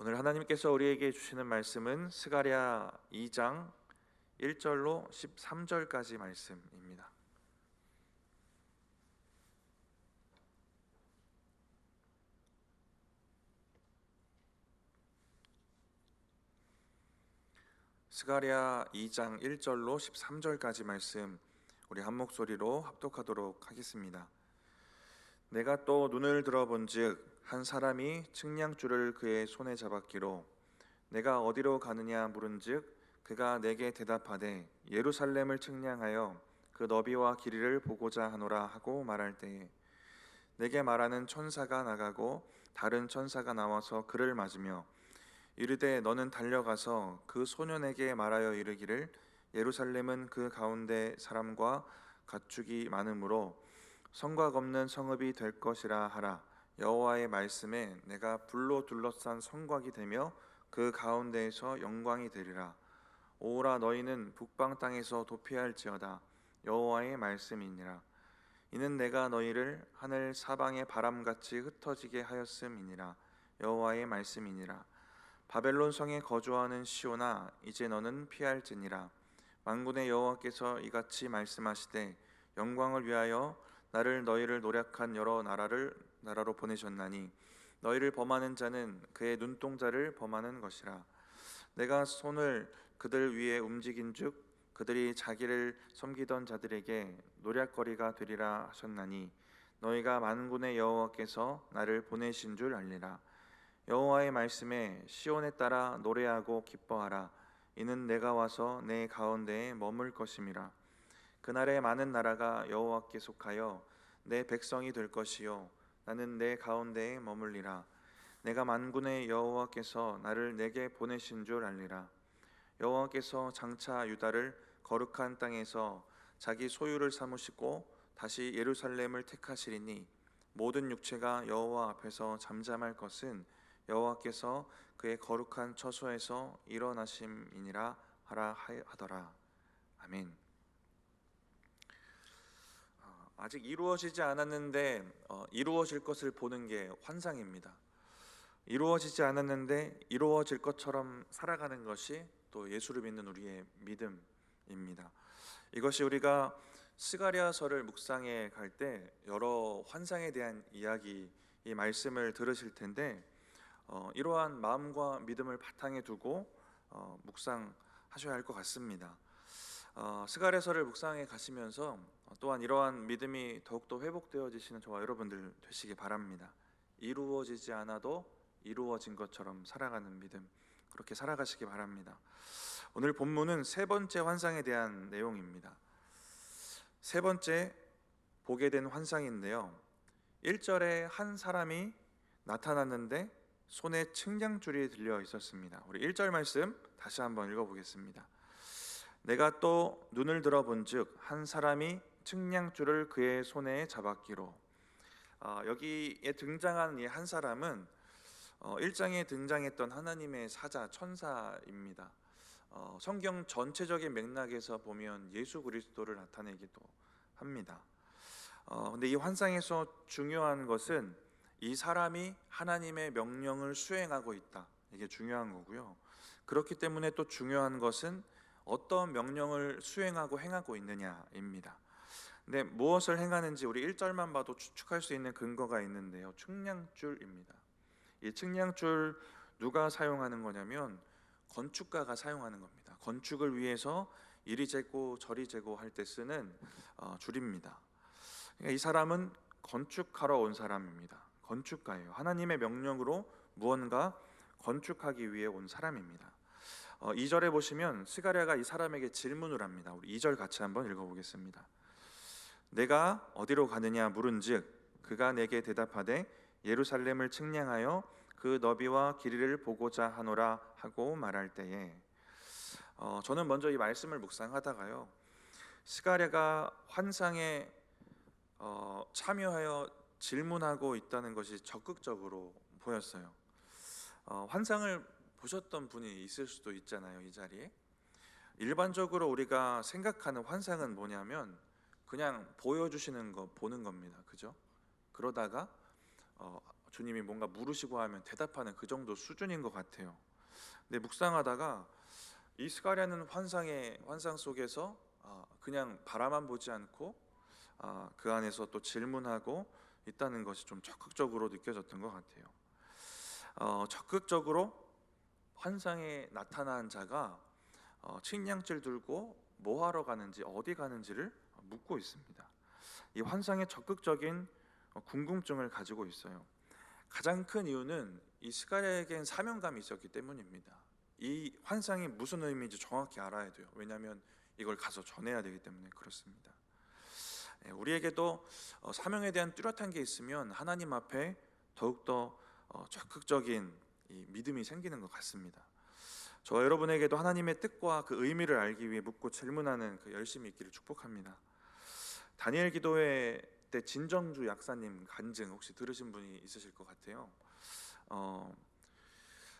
오늘 하나님께서 우리에게 주시는 말씀은 스가랴 2장 1절로 13절까지 말씀입니다. 스가랴 2장 1절로 13절까지 말씀 우리 한 목소리로 합독하도록 하겠습니다. 내가 또 눈을 들어본즉 한 사람이 측량줄을 그의 손에 잡았기로 내가 어디로 가느냐 물은즉 그가 내게 대답하되 예루살렘을 측량하여 그 너비와 길이를 보고자 하노라 하고 말할 때에 내게 말하는 천사가 나가고 다른 천사가 나와서 그를 맞으며 이르되 너는 달려가서 그 소년에게 말하여 이르기를 예루살렘은 그 가운데 사람과 가축이 많으므로 성곽 없는 성읍이 될 것이라 하라. 여호와의 말씀에 내가 불로 둘러싼 성곽이 되며 그 가운데에서 영광이 되리라. 오라 너희는 북방 땅에서 도피할지어다. 여호와의 말씀이니라. 이는 내가 너희를 하늘 사방의 바람같이 흩어지게 하였음이니라. 여호와의 말씀이니라. 바벨론 성에 거주하는 시온아 이제 너는 피할지니라. 만군의 여호와께서 이같이 말씀하시되 영광을 위하여 나를 너희를 노략한 여러 나라로 보내셨나니 너희를 범하는 자는 그의 눈동자를 범하는 것이라. 내가 손을 그들 위에 움직인즉 그들이 자기를 섬기던 자들에게 노략거리가 되리라 하셨나니 너희가 만군의 여호와께서 나를 보내신 줄 알리라. 여호와의 말씀에 시온에 따라 노래하고 기뻐하라. 이는 내가 와서 내 가운데에 머물 것임이라. 그날에 많은 나라가 여호와께 속하여 내 백성이 될 것이요 나는 내 가운데에 머물리라. 내가 만군의 여호와께서 나를 내게 보내신 줄 알리라. 여호와께서 장차 유다를 거룩한 땅에서 자기 소유를 삼으시고 다시 예루살렘을 택하시리니 모든 육체가 여호와 앞에서 잠잠할 것은 여호와께서 그의 거룩한 처소에서 일어나심이니라 하라 하더라. 아멘. 아직 이루어지지 않았는데 이루어질 것을 보는 게 환상입니다. 이루어지지 않았는데 이루어질 것처럼 살아가는 것이 또 예수를 믿는 우리의 믿음입니다. 이것이 우리가 스가랴서를 묵상해 갈 때 여러 환상에 대한 이야기, 이 말씀을 들으실 텐데 이러한 마음과 믿음을 바탕에 두고 묵상하셔야 할 것 같습니다. 스가랴서를 묵상해 가시면서 또한 이러한 믿음이 더욱더 회복되어지시는 저와 여러분들 되시기 바랍니다. 이루어지지 않아도 이루어진 것처럼 살아가는 믿음, 그렇게 살아가시기 바랍니다. 오늘 본문은 세 번째 환상에 대한 내용입니다. 세 번째 보게 된 환상인데요, 1절에 한 사람이 나타났는데 손에 측량줄이 들려 있었습니다. 우리 1절 말씀 다시 한번 읽어보겠습니다. 내가 또 눈을 들어본즉 한 사람이 측량줄을 그의 손에 잡았기로. 여기에 등장한 이 한 사람은 1장에 등장했던 하나님의 사자 천사입니다. 성경 전체적인 맥락에서 보면 예수 그리스도를 나타내기도 합니다. 근데 이 환상에서 중요한 것은 이 사람이 하나님의 명령을 수행하고 있다, 이게 중요한 거고요. 그렇기 때문에 또 중요한 것은 어떤 명령을 수행하고 행하고 있느냐입니다. 근데 무엇을 행하는지 우리 1절만 봐도 추측할 수 있는 근거가 있는데요, 측량줄입니다. 이 측량줄 누가 사용하는 거냐면 건축가가 사용하는 겁니다. 건축을 위해서 이리 재고 저리 재고 할 때 쓰는 줄입니다. 그러니까 이 사람은 건축하러 온 사람입니다. 건축가예요. 하나님의 명령으로 무언가 건축하기 위해 온 사람입니다. 2절에 보시면 스가랴가 이 사람에게 질문을 합니다. 우리 2절 같이 한번 읽어보겠습니다. 내가 어디로 가느냐 물은즉 그가 내게 대답하되 예루살렘을 측량하여 그 너비와 길이를 보고자 하노라 하고 말할 때에 저는 먼저 이 말씀을 묵상하다가요, 스가랴가 환상에 참여하여 질문하고 있다는 것이 적극적으로 보였어요. 환상을 보셨던 분이 있을 수도 있잖아요, 이 자리에. 일반적으로 우리가 생각하는 환상은 뭐냐면 그냥 보여주시는 거, 보는 겁니다. 그죠? 그러다가 주님이 뭔가 물으시고 하면 대답하는 그 정도 수준인 것 같아요. 근데 묵상하다가 이 스가랴는 환상 속에서 그냥 바라만 보지 않고 그 안에서 또 질문하고 있다는 것이 좀 적극적으로 느껴졌던 것 같아요. 적극적으로 환상에 나타난 자가 측량줄 들고 뭐 하러 가는지 어디 가는지를 묻고 있습니다. 이 환상에 적극적인 궁금증을 가지고 있어요. 가장 큰 이유는 이 스가랴에겐 사명감이 있었기 때문입니다. 이 환상이 무슨 의미인지 정확히 알아야 돼요. 왜냐하면 이걸 가서 전해야 되기 때문에 그렇습니다. 우리에게도 사명에 대한 뚜렷한 게 있으면 하나님 앞에 더욱더 적극적인 이 믿음이 생기는 것 같습니다. 저와 여러분에게도 하나님의 뜻과 그 의미를 알기 위해 묻고 질문하는 그 열심이 있기를 축복합니다. 다니엘 기도회 때 진정주 약사님 간증 혹시 들으신 분이 있으실 것 같아요.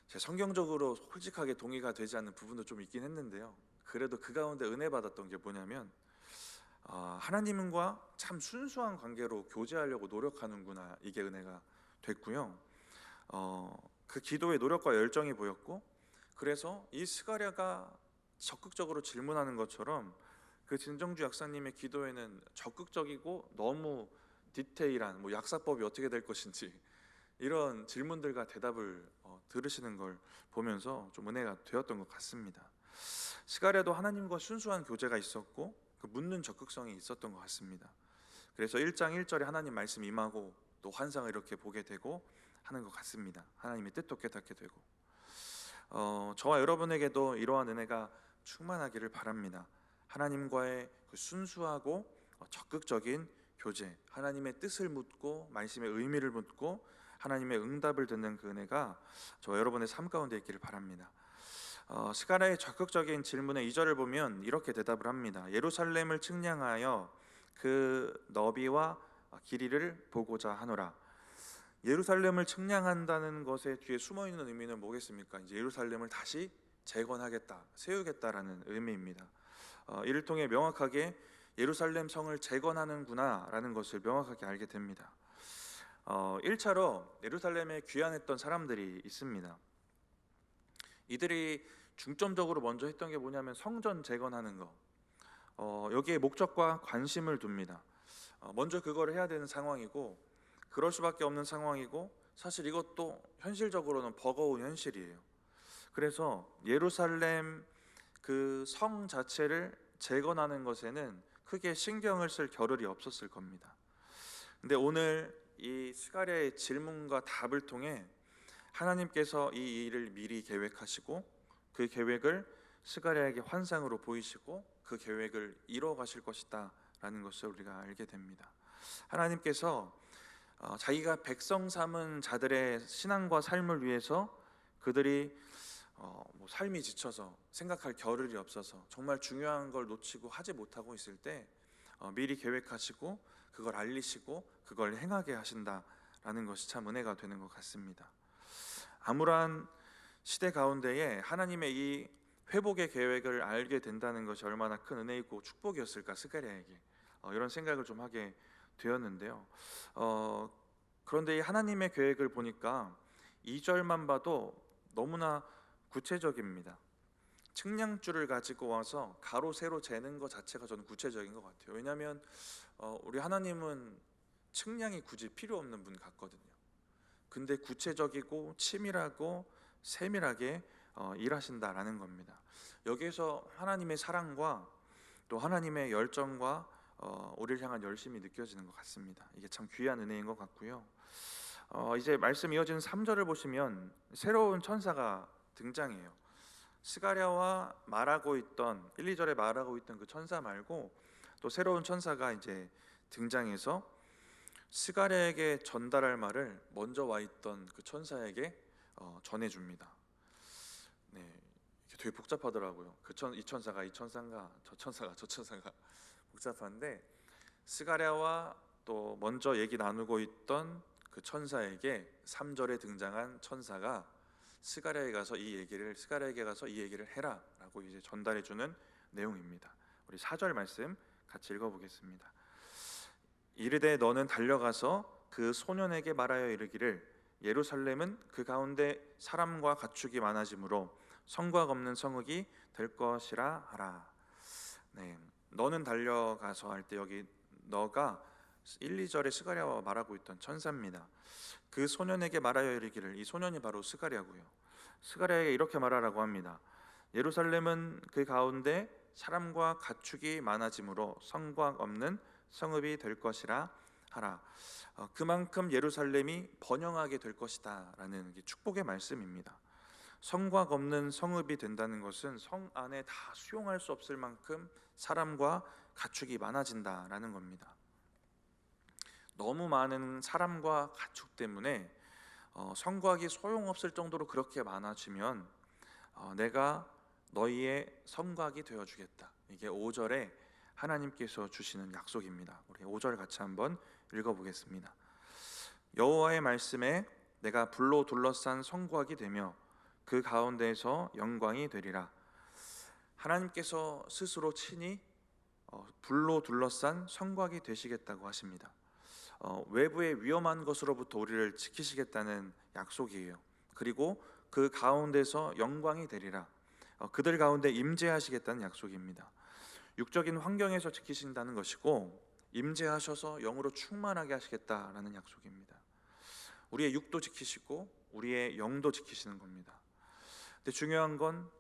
제 성경적으로 솔직하게 동의가 되지 않는 부분도 좀 있긴 했는데요. 그래도 그 가운데 은혜 받았던 게 뭐냐면 하나님과 참 순수한 관계로 교제하려고 노력하는구나, 이게 은혜가 됐고요. 그 기도의 노력과 열정이 보였고, 그래서 이 스가랴가 적극적으로 질문하는 것처럼 그 진정주 약사님의 기도에는 적극적이고 너무 디테일한 약사법이 어떻게 될 것인지 이런 질문들과 대답을 들으시는 걸 보면서 좀 은혜가 되었던 것 같습니다. 스가랴도 하나님과 순수한 교제가 있었고 그 묻는 적극성이 있었던 것 같습니다. 그래서 1장 1절에 하나님 말씀 임하고 또 환상을 이렇게 보게 되고 하는 것 같습니다. 하나님의 뜻도 깨닫게 되고 저와 여러분에게도 이러한 은혜가 충만하기를 바랍니다. 하나님과의 그 순수하고 적극적인 교제, 하나님의 뜻을 묻고 말씀의 의미를 묻고 하나님의 응답을 듣는 그 은혜가 저와 여러분의 삶 가운데 있기를 바랍니다. 스가랴의 적극적인 질문의 2절을 보면 이렇게 대답을 합니다. 예루살렘을 측량하여 그 너비와 길이를 보고자 하노라. 예루살렘을 측량한다는 것에 뒤에 숨어있는 의미는 뭐겠습니까? 이제 예루살렘을 다시 재건하겠다, 세우겠다라는 의미입니다. 이를 통해 명확하게 예루살렘 성을 재건하는구나 라는 것을 명확하게 알게 됩니다. 1차로 예루살렘에 귀환했던 사람들이 있습니다. 이들이 중점적으로 먼저 했던 게 뭐냐면 성전 재건하는 거, 여기에 목적과 관심을 둡니다. 먼저 그걸 해야 되는 상황이고 그럴 수밖에 없는 상황이고, 사실 이것도 현실적으로는 버거운 현실이에요. 그래서 예루살렘 그 성 자체를 재건하는 것에는 크게 신경을 쓸 겨를이 없었을 겁니다. 근데 오늘 이 스가랴의 질문과 답을 통해 하나님께서 이 일을 미리 계획하시고 그 계획을 스가랴에게 환상으로 보이시고 그 계획을 이루어 가실 것이다 라는 것을 우리가 알게 됩니다. 하나님께서 자기가 백성 삼은 자들의 신앙과 삶을 위해서 그들이 삶이 지쳐서 생각할 겨를이 없어서 정말 중요한 걸 놓치고 하지 못하고 있을 때 미리 계획하시고 그걸 알리시고 그걸 행하게 하신다라는 것이 참 은혜가 되는 것 같습니다. 암울한 시대 가운데에 하나님의 이 회복의 계획을 알게 된다는 것이 얼마나 큰 은혜이고 축복이었을까, 스가랴에게 이런 생각을 좀 하게 되었는데요. 그런데 이 하나님의 계획을 보니까 2절만 봐도 너무나 구체적입니다. 측량줄을 가지고 와서 가로 세로 재는 것 자체가 저는 구체적인 것 같아요. 왜냐하면 우리 하나님은 측량이 굳이 필요 없는 분 같거든요. 근데 구체적이고 치밀하고 세밀하게 일하신다라는 겁니다. 여기에서 하나님의 사랑과 또 하나님의 열정과 우리를 향한 열심이 느껴지는 것 같습니다. 이게 참 귀한 은혜인 것 같고요. 이제 말씀 이어지는 3절을 보시면 새로운 천사가 등장해요. 스가랴와 말하고 있던 1, 2절에 말하고 있던 그 천사 말고 또 새로운 천사가 이제 등장해서 스가랴에게 전달할 말을 먼저 와 있던 그 천사에게 전해줍니다. 네, 되게 복잡하더라고요. 이 천사가 이 천사인가, 저 천사가 저 천사가 복잡한데, 스가랴와 또 먼저 얘기 나누고 있던 그 천사에게 3절에 등장한 천사가 스가랴에게 가서 이 얘기를 해라라고 이제 전달해 주는 내용입니다. 우리 4절 말씀 같이 읽어보겠습니다. 이르되 너는 달려가서 그 소년에게 말하여 이르기를 예루살렘은 그 가운데 사람과 가축이 많아지므로 성곽 없는 성읍이 될 것이라 하라. 네, 너는 달려가서 할 때 여기 너가 1, 2절에 스가랴와 말하고 있던 천사입니다. 그 소년에게 말하여 이르기를, 이 소년이 바로 스가랴고요. 스가랴에게 이렇게 말하라고 합니다. 예루살렘은 그 가운데 사람과 가축이 많아지므로 성곽 없는 성읍이 될 것이라 하라. 그만큼 예루살렘이 번영하게 될 것이다 라는 축복의 말씀입니다. 성곽 없는 성읍이 된다는 것은 성 안에 다 수용할 수 없을 만큼 사람과 가축이 많아진다라는 겁니다. 너무 많은 사람과 가축 때문에 성곽이 소용없을 정도로 그렇게 많아지면 내가 너희의 성곽이 되어주겠다. 이게 5절에 하나님께서 주시는 약속입니다. 우리 5절 같이 한번 읽어보겠습니다. 여호와의 말씀에 내가 불로 둘러싼 성곽이 되며 그 가운데에서 영광이 되리라. 하나님께서 스스로 친히 불로 둘러싼 성곽이 되시겠다고 하십니다. 외부의 위험한 것으로부터 우리를 지키시겠다는 약속이에요. 그리고 그 가운데서 영광이 되리라. 그들 가운데 임재하시겠다는 약속입니다. 육적인 환경에서 지키신다는 것이고 임재하셔서 영으로 충만하게 하시겠다라는 약속입니다. 우리의 육도 지키시고 우리의 영도 지키시는 겁니다. 근데 중요한 건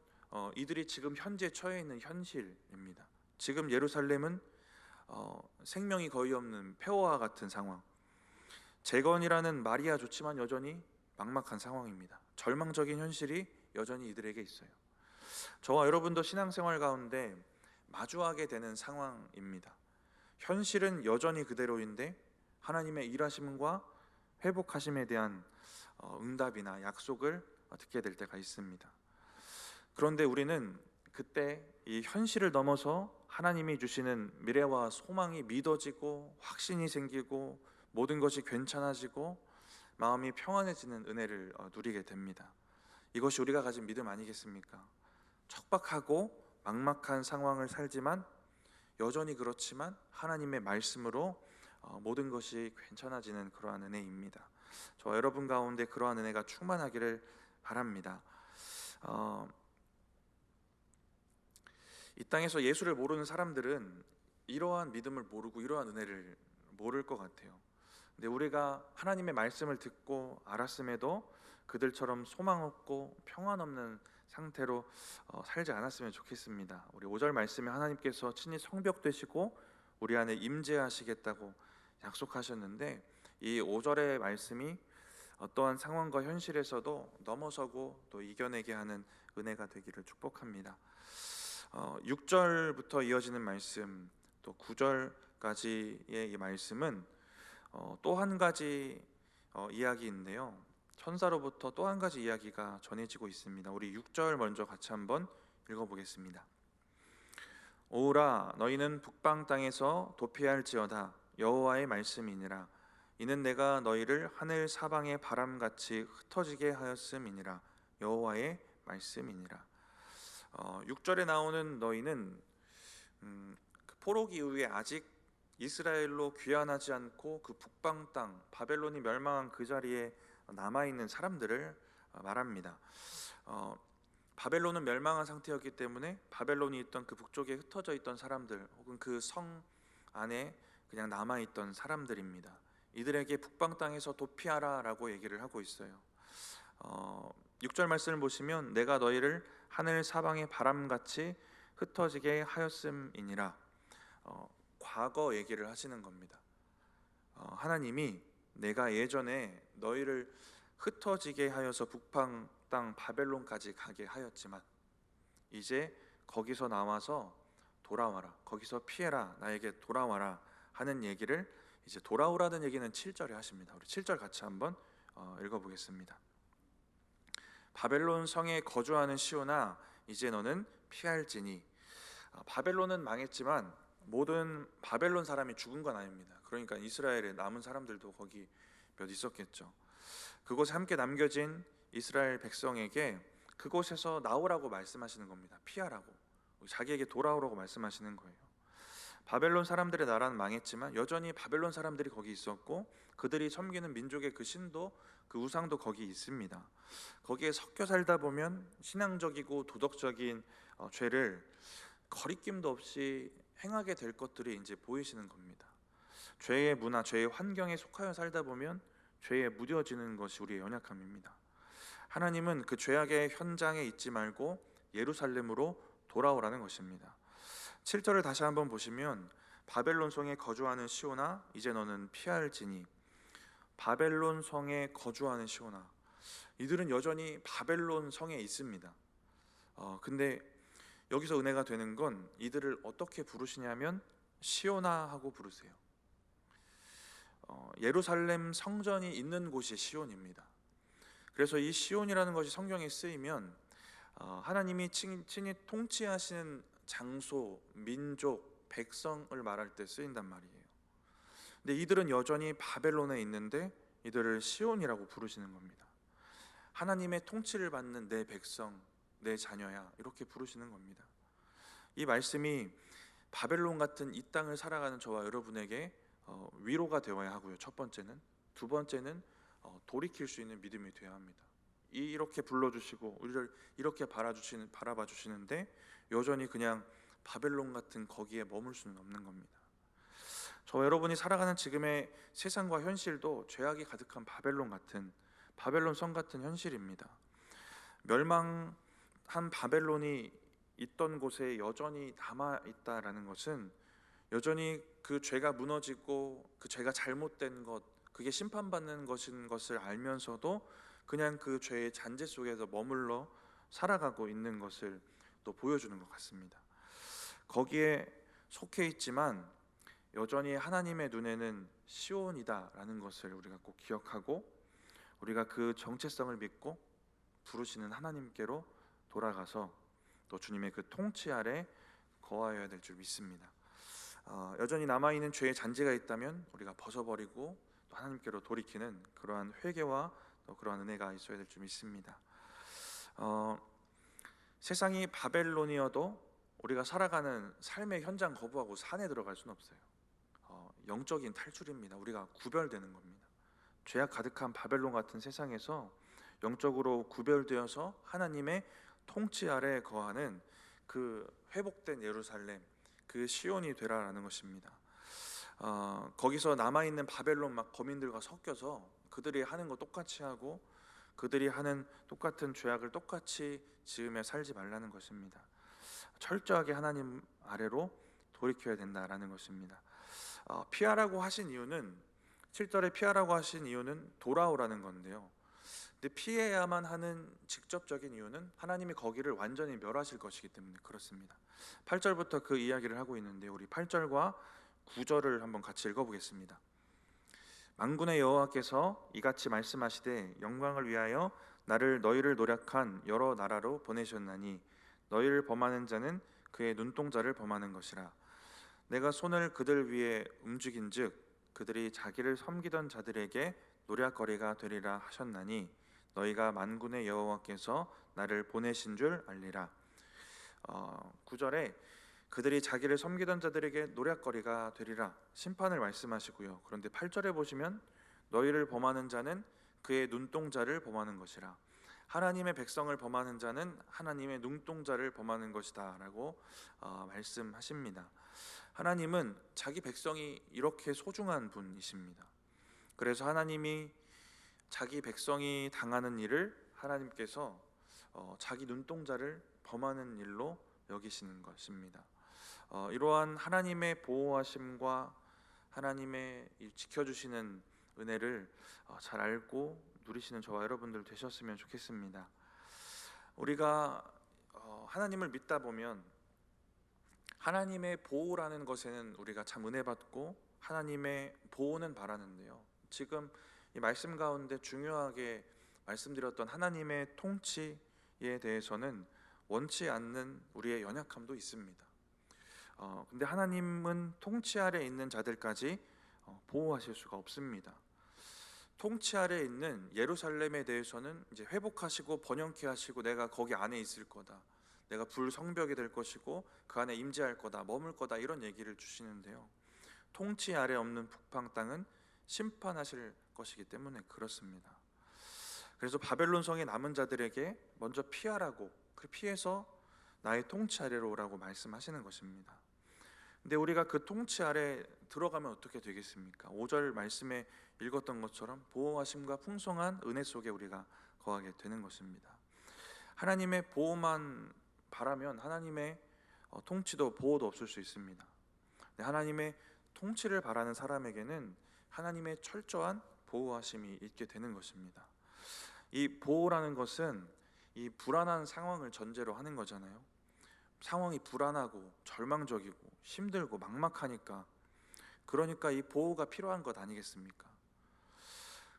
이들이 지금 현재 처해 있는 현실입니다. 지금 예루살렘은 생명이 거의 없는 폐허와 같은 상황, 재건이라는 말이야 좋지만 여전히 막막한 상황입니다. 절망적인 현실이 여전히 이들에게 있어요. 저와 여러분도 신앙생활 가운데 마주하게 되는 상황입니다. 현실은 여전히 그대로인데 하나님의 일하심과 회복하심에 대한 응답이나 약속을 듣게 될 때가 있습니다. 그런데 우리는 그때 이 현실을 넘어서 하나님이 주시는 미래와 소망이 믿어지고 확신이 생기고 모든 것이 괜찮아지고 마음이 평안해지는 은혜를 누리게 됩니다. 이것이 우리가 가진 믿음 아니겠습니까? 척박하고 막막한 상황을 살지만 여전히 그렇지만 하나님의 말씀으로 모든 것이 괜찮아지는 그러한 은혜입니다. 저 여러분 가운데 그러한 은혜가 충만하기를 바랍니다. 이 땅에서 예수를 모르는 사람들은 이러한 믿음을 모르고 이러한 은혜를 모를 것 같아요. 근데 우리가 하나님의 말씀을 듣고 알았음에도 그들처럼 소망 없고 평안 없는 상태로 살지 않았으면 좋겠습니다. 우리 5절 말씀에 하나님께서 친히 성벽 되시고 우리 안에 임재하시겠다고 약속하셨는데 이 5절의 말씀이 어떠한 상황과 현실에서도 넘어서고 또 이겨내게 하는 은혜가 되기를 축복합니다. 6절부터 이어지는 말씀 또 9절까지의 이 말씀은 또 한 가지 이야기인데요. 천사로부터 또 한 가지 이야기가 전해지고 있습니다. 우리 6절 먼저 같이 한번 읽어보겠습니다. 오라 너희는 북방 땅에서 도피할지어다 여호와의 말씀이니라. 이는 내가 너희를 하늘 사방의 바람같이 흩어지게 하였음이니라. 여호와의 말씀이니라. 6절에 나오는 너희는 그 포로기 이후에 아직 이스라엘로 귀환하지 않고 그 북방 땅 바벨론이 멸망한 그 자리에 남아있는 사람들을 말합니다. 바벨론은 멸망한 상태였기 때문에 바벨론이 있던 그 북쪽에 흩어져 있던 사람들 혹은 그 성 안에 그냥 남아있던 사람들입니다. 이들에게 북방 땅에서 도피하라 라고 얘기를 하고 있어요. 6절 말씀을 보시면 내가 너희를 하늘 사방의 바람같이 흩어지게 하였음이니라. 과거 얘기를 하시는 겁니다. 하나님이 내가 예전에 너희를 흩어지게 하여서 북방 땅 바벨론까지 가게 하였지만 이제 거기서 나와서 돌아와라, 거기서 피해라, 나에게 돌아와라 하는 얘기를 이제 돌아오라는 얘기는 7절에 하십니다. 우리 7절 같이 한번 읽어보겠습니다. 바벨론 성에 거주하는 시온아 이제 너는 피할지니. 바벨론은 망했지만 모든 바벨론 사람이 죽은 건 아닙니다. 그러니까 이스라엘에 남은 사람들도 거기 몇 있었겠죠. 그곳에 함께 남겨진 이스라엘 백성에게 그곳에서 나오라고 말씀하시는 겁니다. 피하라고, 자기에게 돌아오라고 말씀하시는 거예요. 바벨론 사람들의 나라는 망했지만 여전히 바벨론 사람들이 거기 있었고 그들이 섬기는 민족의 그 신도 그 우상도 거기 있습니다. 거기에 섞여 살다 보면 신앙적이고 도덕적인 죄를 거리낌도 없이 행하게 될 것들이 이제 보이시는 겁니다. 죄의 문화, 죄의 환경에 속하여 살다 보면 죄에 무뎌지는 것이 우리의 연약함입니다. 하나님은 그 죄악의 현장에 있지 말고 예루살렘으로 돌아오라는 것입니다. 7절을 다시 한번 보시면 바벨론 성에 거주하는 시온아 이제 너는 피할지니. 바벨론 성에 거주하는 시온아, 이들은 여전히 바벨론 성에 있습니다. 근데 여기서 은혜가 되는 건 이들을 어떻게 부르시냐면 시온아 하고 부르세요. 예루살렘 성전이 있는 곳이 시온입니다. 그래서 이 시온이라는 것이 성경에 쓰이면 하나님이 친히 통치하시는 장소, 민족, 백성을 말할 때 쓰인단 말이에요. 근데 이들은 여전히 바벨론에 있는데 이들을 시온이라고 부르시는 겁니다. 하나님의 통치를 받는 내 백성, 내 자녀야, 이렇게 부르시는 겁니다. 이 말씀이 바벨론 같은 이 땅을 살아가는 저와 여러분에게 위로가 되어야 하고요. 첫 번째는. 두 번째는 돌이킬 수 있는 믿음이 되어야 합니다. 이렇게 불러주시고 우리를 이렇게 바라봐 주시는데 여전히 그냥 바벨론 같은 거기에 머물 수는 없는 겁니다. 저와 여러분이 살아가는 지금의 세상과 현실도 죄악이 가득한 바벨론 같은, 바벨론 성 같은 현실입니다. 멸망한 바벨론이 있던 곳에 여전히 남아 있다라는 것은 여전히 그 죄가 무너지고 그 죄가 잘못된 것, 그게 심판받는 것인 것을 알면서도 그냥 그 죄의 잔재 속에서 머물러 살아가고 있는 것을 또 보여주는 것 같습니다. 거기에 속해 있지만 여전히 하나님의 눈에는 시온이다라는 것을 우리가 꼭 기억하고 우리가 그 정체성을 믿고 부르시는 하나님께로 돌아가서 또 주님의 그 통치 아래 거하여야 될 줄 믿습니다. 여전히 남아있는 죄의 잔재가 있다면 우리가 벗어버리고 또 하나님께로 돌이키는 그러한 회개와 또 그러한 은혜가 있어야 될 줄 믿습니다. 세상이 바벨론이어도 우리가 살아가는 삶의 현장 거부하고 산에 들어갈 수는 없어요. 영적인 탈출입니다. 우리가 구별되는 겁니다. 죄악 가득한 바벨론 같은 세상에서 영적으로 구별되어서 하나님의 통치 아래 거하는 그 회복된 예루살렘, 그 시온이 되라라는 것입니다. 거기서 남아있는 바벨론 막 거민들과 섞여서 그들이 하는 거 똑같이 하고 그들이 하는 똑같은 죄악을 똑같이 지으며 살지 말라는 것입니다. 철저하게 하나님 아래로 돌이켜야 된다라는 것입니다. 피하라고 하신 이유는 7절에 피하라고 하신 이유는 돌아오라는 건데요. 근데 피해야만 하는 직접적인 이유는 하나님이 거기를 완전히 멸하실 것이기 때문에 그렇습니다. 8절부터 그 이야기를 하고 있는데 우리 8절과 9절을 한번 같이 읽어보겠습니다. 만군의 여호와께서 이같이 말씀하시되 영광을 위하여 너희를 노력한 여러 나라로 보내셨나니 너희를 범하는 자는 그의 눈동자를 범하는 것이라. 내가 손을 그들 위에 움직인즉 그들이 자기를 섬기던 자들에게 노략거리가 되리라 하셨나니 너희가 만군의 여호와께서 나를 보내신 줄 알리라. 9절에 그들이 자기를 섬기던 자들에게 노략거리가 되리라 심판을 말씀하시고요. 그런데 8절에 보시면 너희를 범하는 자는 그의 눈동자를 범하는 것이라. 하나님의 백성을 범하는 자는 하나님의 눈동자를 범하는 것이다 라고 말씀하십니다. 하나님은 자기 백성이 이렇게 소중한 분이십니다. 그래서 하나님이 자기 백성이 당하는 일을 하나님께서 자기 눈동자를 범하는 일로 여기시는 것입니다. 이러한 하나님의 보호하심과 하나님의 지켜주시는 은혜를 잘 알고 누리시는 저와 여러분들 되셨으면 좋겠습니다. 우리가 하나님을 믿다 보면 하나님의 보호라는 것에는 우리가 참 은혜 받고 하나님의 보호는 바라는데요. 지금 이 말씀 가운데 중요하게 말씀드렸던 하나님의 통치에 대해서는 원치 않는 우리의 연약함도 있습니다. 근데 하나님은 통치 아래 있는 자들까지 보호하실 수가 없습니다. 통치 아래 있는 예루살렘에 대해서는 이제 회복하시고 번영케 하시고 내가 거기 안에 있을 거다. 내가 불성벽이 될 것이고 그 안에 임재할 거다. 머물 거다. 이런 얘기를 주시는데요. 통치 아래 없는 북방 땅은 심판하실 것이기 때문에 그렇습니다. 그래서 바벨론 성에 남은 자들에게 먼저 피하라고, 그 피해서 나의 통치 아래로 오라고 말씀하시는 것입니다. 근데 우리가 그 통치 아래 들어가면 어떻게 되겠습니까? 5절 말씀에 읽었던 것처럼 보호하심과 풍성한 은혜 속에 우리가 거하게 되는 것입니다. 하나님의 보호만 바라면 하나님의 통치도 보호도 없을 수 있습니다. 하나님의 통치를 바라는 사람에게는 하나님의 철저한 보호하심이 있게 되는 것입니다. 이 보호라는 것은 이 불안한 상황을 전제로 하는 거잖아요. 상황이 불안하고 절망적이고 힘들고 막막하니까, 그러니까 이 보호가 필요한 것 아니겠습니까?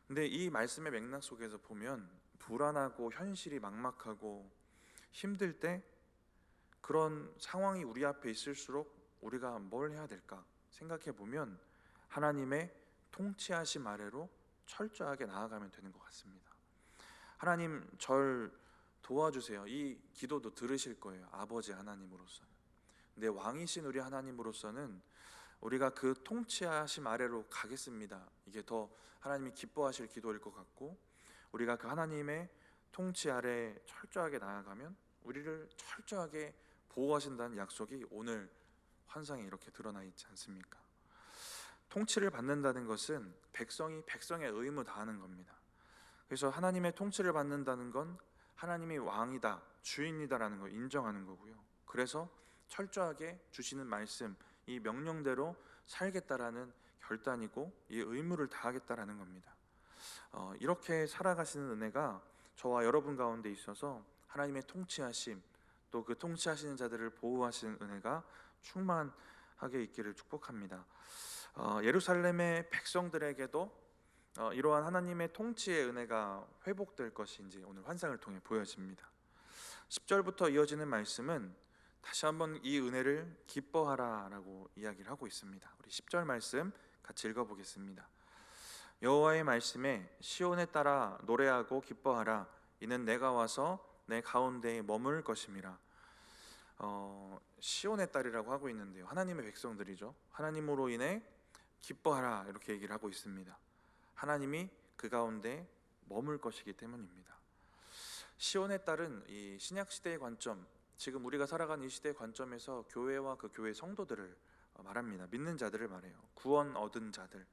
근데 이 말씀의 맥락 속에서 보면 불안하고 현실이 막막하고 힘들 때 그런 상황이 우리 앞에 있을수록 우리가 뭘 해야 될까 생각해 보면 하나님의 통치하심 아래로 철저하게 나아가면 되는 것 같습니다. 하나님 절 도와주세요. 이 기도도 들으실 거예요. 아버지 하나님으로서는. 근데 왕이신 우리 하나님으로서는 우리가 그 통치하심 아래로 가겠습니다. 이게 더 하나님이 기뻐하실 기도일 것 같고, 우리가 그 하나님의 통치 아래 철저하게 나아가면 우리를 철저하게 보호하신다는 약속이 오늘 환상에 이렇게 드러나 있지 않습니까? 통치를 받는다는 것은 백성이 백성의 의무 다하는 겁니다. 그래서 하나님의 통치를 받는다는 건 하나님이 왕이다, 주인이다라는 걸 인정하는 거고요. 그래서 철저하게 주시는 말씀, 이 명령대로 살겠다라는 결단이고 이 의무를 다하겠다라는 겁니다. 이렇게 살아가시는 은혜가 저와 여러분 가운데 있어서 하나님의 통치하심, 또 그 통치하시는 자들을 보호하시는 은혜가 충만하게 있기를 축복합니다. 예루살렘의 백성들에게도 이러한 하나님의 통치의 은혜가 회복될 것인지 오늘 환상을 통해 보여집니다. 10절부터 이어지는 말씀은 다시 한번 이 은혜를 기뻐하라 라고 이야기를 하고 있습니다. 우리 10절 말씀 같이 읽어보겠습니다. 여호와의 말씀에 시온에 따라 노래하고 기뻐하라. 이는 내가 와서 내 가운데에 머물 것임이라. 시온의 딸이라고 하고 있는데요, 하나님의 백성들이죠. 하나님으로 인해 기뻐하라 이렇게 얘기를 하고 있습니다. 하나님이 그 가운데 머물 것이기 때문입니다. 시온의 딸은 이 신약 시대의 관점, 지금 우리가 살아가는 이 시대의 관점에서 교회와 그 교회 성도들을 말합니다. 믿는 자들을 말해요. 구원 얻은 자들,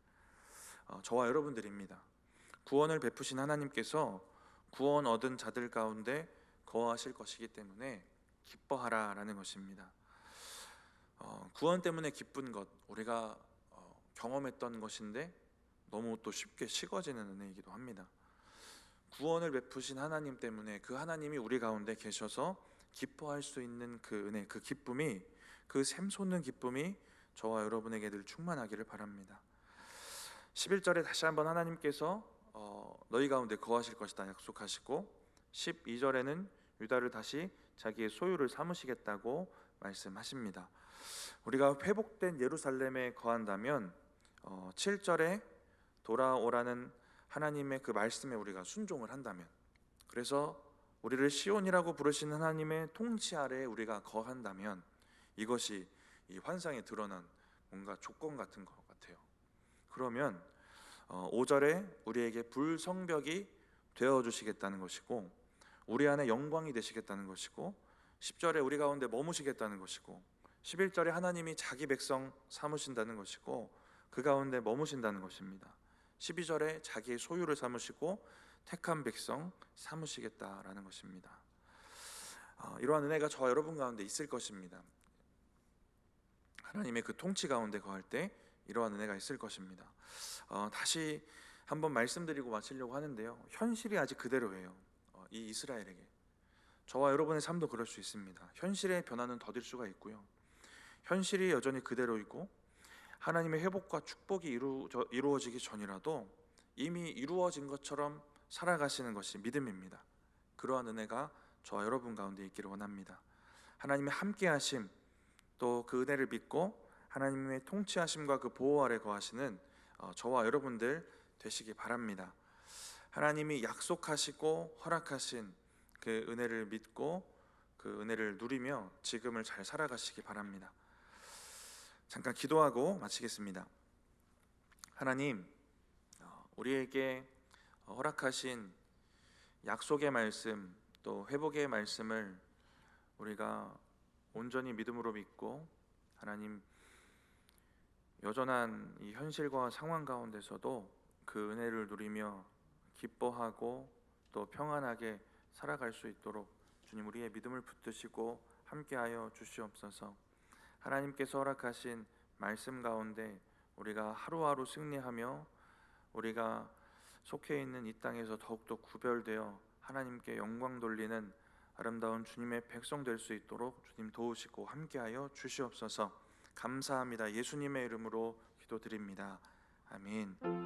저와 여러분들입니다. 구원을 베푸신 하나님께서 구원 얻은 자들 가운데 거하실 것이기 때문에 기뻐하라라는 것입니다. 구원 때문에 기쁜 것, 우리가 경험했던 것인데 너무 또 쉽게 식어지는 은혜이기도 합니다. 구원을 베푸신 하나님 때문에 그 하나님이 우리 가운데 계셔서 기뻐할 수 있는 그 은혜, 그 기쁨이, 그 샘솟는 기쁨이 저와 여러분에게 늘 충만하기를 바랍니다. 11절에 다시 한번 하나님께서 너희 가운데 거하실 것이다 약속하시고, 12절에는 유다를 다시 자기의 소유를 삼으시겠다고 말씀하십니다. 우리가 회복된 예루살렘에 거한다면 7절에 돌아오라는 하나님의 그 말씀에 우리가 순종을 한다면, 그래서 우리를 시온이라고 부르시는 하나님의 통치 아래에 우리가 거한다면, 이것이 이 환상에 드러난 뭔가 조건 같은 것 같아요. 그러면 5절에 우리에게 불성벽이 되어주시겠다는 것이고, 우리 안에 영광이 되시겠다는 것이고, 10절에 우리 가운데 머무시겠다는 것이고, 11절에 하나님이 자기 백성 삼으신다는 것이고 그 가운데 머무신다는 것입니다. 12절에 자기의 소유를 삼으시고 택한 백성 삼으시겠다라는 것입니다. 이러한 은혜가 저와 여러분 가운데 있을 것입니다. 하나님의 그 통치 가운데 거할 때 이러한 은혜가 있을 것입니다. 다시 한번 말씀드리고 마치려고 하는데요, 현실이 아직 그대로예요. 이 이스라엘에게, 저와 여러분의 삶도 그럴 수 있습니다. 현실의 변화는 더딜 수가 있고요, 현실이 여전히 그대로이고 하나님의 회복과 축복이 이루어지기 전이라도 이미 이루어진 것처럼 살아가시는 것이 믿음입니다. 그러한 은혜가 저와 여러분 가운데 있기를 원합니다. 하나님의 함께하심, 또 그 은혜를 믿고 하나님의 통치하심과 그 보호 아래 거하시는 저와 여러분들 되시기 바랍니다. 하나님이 약속하시고 허락하신 그 은혜를 믿고 그 은혜를 누리며 지금을 잘 살아가시기 바랍니다. 잠깐 기도하고 마치겠습니다. 하나님, 우리에게 허락하신 약속의 말씀 또 회복의 말씀을 우리가 온전히 믿음으로 믿고 하나님 여전한 이 현실과 상황 가운데서도 그 은혜를 누리며 기뻐하고 또 평안하게 살아갈 수 있도록 주님 우리의 믿음을 붙드시고 함께하여 주시옵소서. 하나님께서 허락하신 말씀 가운데 우리가 하루하루 승리하며 우리가 속해 있는 이 땅에서 더욱더 구별되어 하나님께 영광 돌리는 아름다운 주님의 백성 될 수 있도록 주님 도우시고 함께하여 주시옵소서. 감사합니다. 예수님의 이름으로 기도드립니다. 아멘.